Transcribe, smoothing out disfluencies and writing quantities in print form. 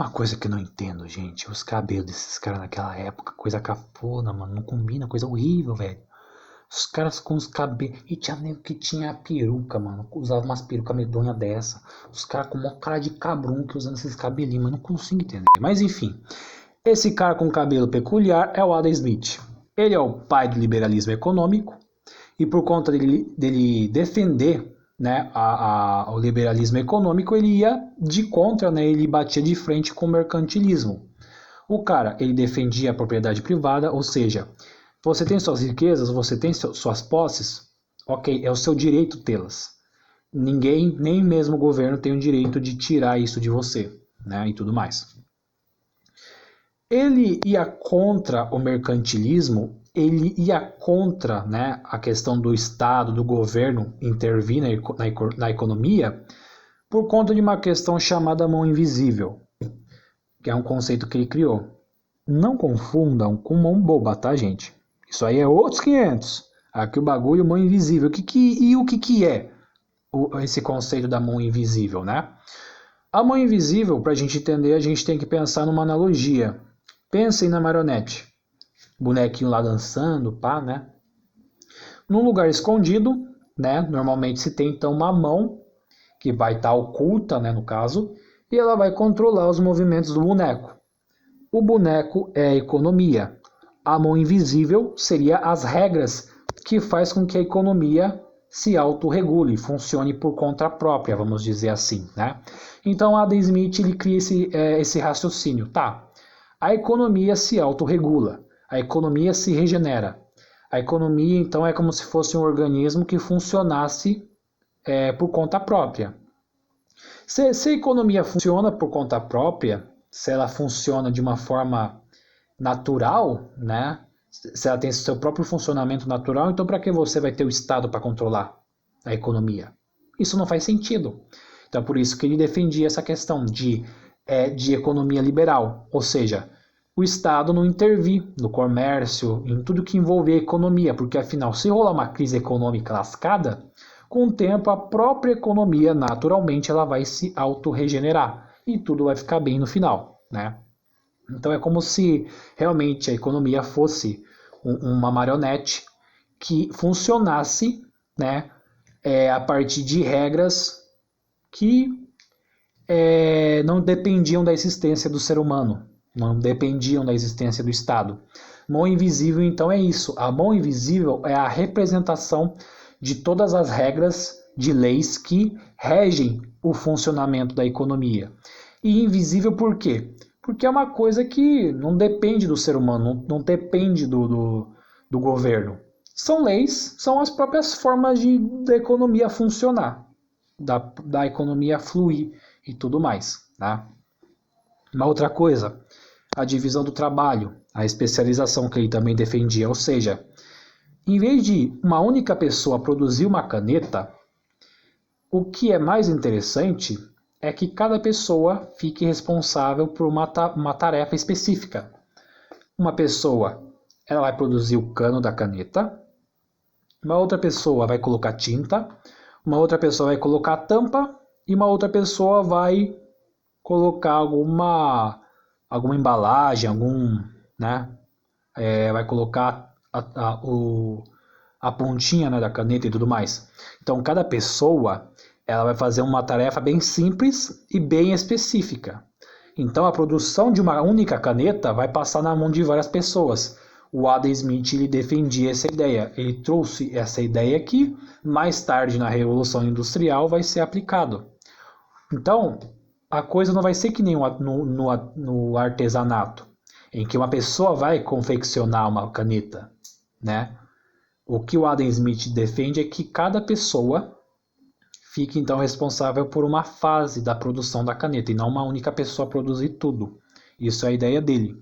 Uma coisa que eu não entendo, gente, os cabelos desses caras naquela época, coisa cafona, mano, não combina, coisa horrível, velho. Os caras com os cabelos. E tinha nego que tinha peruca, mano. Usava umas perucas medonha dessa. Os caras com uma cara de cabrão que usando esses cabelinhos, mas não consigo entender. Mas enfim, esse cara com cabelo peculiar é o Adam Smith. Ele é o pai do liberalismo econômico e por conta dele defender, né, o liberalismo econômico, ele ia de contra, né, ele batia de frente com o mercantilismo. O cara, ele defendia a propriedade privada, ou seja, você tem suas riquezas, você tem suas posses, ok, é o seu direito tê-las. Ninguém, nem mesmo o governo, tem o direito de tirar isso de você, né, e tudo mais. Ele ia contra o mercantilismo, ele ia contra, né, a questão do Estado, do governo intervir na economia, por conta de uma questão chamada mão invisível, que é um conceito que ele criou. Não confundam com mão boba, tá, gente? Isso aí é outros 500. Aqui o bagulho, mão invisível. O que é esse conceito da mão invisível, né? A mão invisível, para a gente entender, a gente tem que pensar numa analogia. Pensem na marionete. Bonequinho lá dançando, pá, né? Num lugar escondido, né? Normalmente se tem então uma mão que vai estar oculta, né, no caso, e ela vai controlar os movimentos do boneco. O boneco é a economia. A mão invisível seria as regras que faz com que a economia se autorregule, funcione por conta própria, vamos dizer assim, né? Então Adam Smith ele cria esse raciocínio, tá? A economia se autorregula, a economia se regenera. A economia então é como se fosse um organismo que funcionasse por conta própria. Se a economia funciona por conta própria, se ela funciona de uma forma natural, né? Se ela tem seu próprio funcionamento natural, então para que você vai ter o Estado para controlar a economia? Isso não faz sentido. Então por isso que ele defendia essa questão de economia liberal, ou seja, o Estado não intervir no comércio, em tudo que envolver a economia, porque afinal, se rolar uma crise econômica lascada, com o tempo a própria economia naturalmente ela vai se autorregenerar e tudo vai ficar bem no final, né? Então é como se realmente a economia fosse uma marionete que funcionasse, né, a partir de regras que não dependiam da existência do ser humano, não dependiam da existência do Estado. Mão invisível, então, é isso. A mão invisível é a representação de todas as regras de leis que regem o funcionamento da economia. E invisível por quê? Porque é uma coisa que não depende do ser humano, não depende do governo. São leis, são as próprias formas da economia funcionar, da economia fluir e tudo mais. Tá? Uma outra coisa, a divisão do trabalho, a especialização que ele também defendia, ou seja, em vez de uma única pessoa produzir uma caneta, o que é mais interessante é que cada pessoa fique responsável por uma tarefa específica. Uma pessoa ela vai produzir o cano da caneta, uma outra pessoa vai colocar tinta, uma outra pessoa vai colocar a tampa e uma outra pessoa vai colocar alguma embalagem, né? Vai colocar a pontinha, né, da caneta e tudo mais. Então cada pessoa ela vai fazer uma tarefa bem simples e bem específica. Então a produção de uma única caneta vai passar na mão de várias pessoas. O Adam Smith ele defendia essa ideia. Ele trouxe essa ideia que mais tarde na Revolução Industrial vai ser aplicado. Então a coisa não vai ser que nem no artesanato, em que uma pessoa vai confeccionar uma caneta, né? O que o Adam Smith defende é que cada pessoa fique então responsável por uma fase da produção da caneta e não uma única pessoa produzir tudo. Isso é a ideia dele.